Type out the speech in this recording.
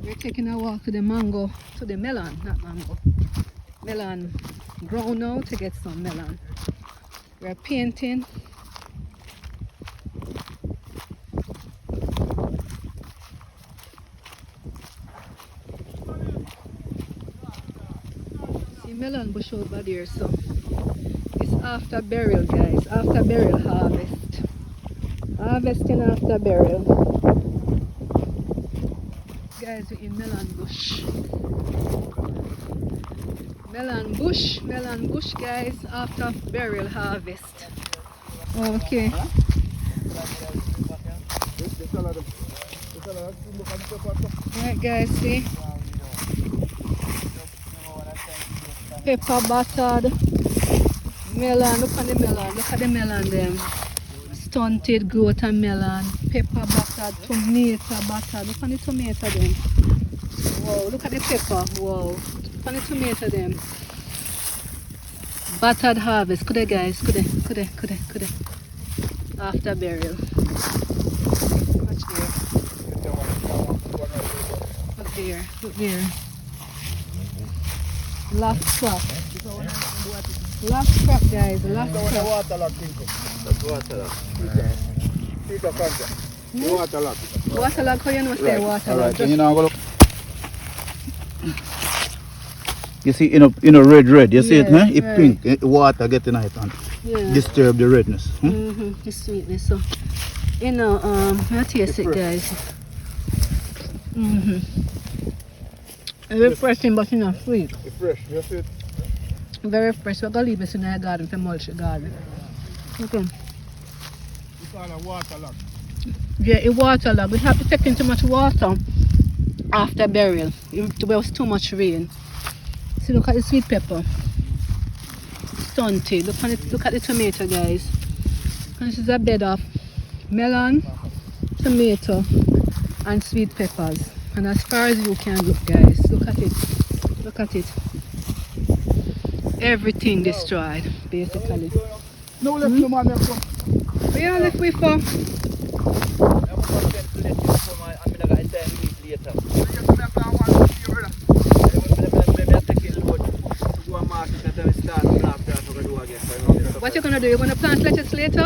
We're taking a walk to the mango, to the melon, not mango. Melon ground now to get some melon. We're painting. See melon bush over there, so it's after burial, guys. After burial harvest. Harvesting after burial. Guys, we're in melon bush. Melon bush, guys, after burial harvest. Okay. Right, guys, see? Pepper buttered melon. Look at the melon. Look at the melon, them. Stunted growth and melon. Pepper buttered, tomato buttered. Look at the tomato, them. Wow, look at the pepper. Wow. Look at the tomato, them. Buttered harvest. Could guys? Could they? After burial. Watch there. Look there. Last crop. Last crop, guys. Last crop. Waterlog, how you know say waterlog? You know, look. You see, red. You see it, man? It pink. Water get in it and disturb the redness. The sweetness. So, I taste it, guys. Refreshing, but not sweet. It's fresh, you see it? Very fresh. We're going to leave this in our garden for mulch the garden. Okay. It's all a waterlog. Yeah, it waterlogged. We have to take in too much water after burial. There was too much rain. See, look at the sweet pepper. Stunted. Look at the tomato, guys. And this is a bed of melon, tomato, and sweet peppers. And as far as you can look, guys, look at it. Look at it. Everything destroyed, basically. No left no man left. We are left with for. What you gonna do? You gonna plant lettuce later?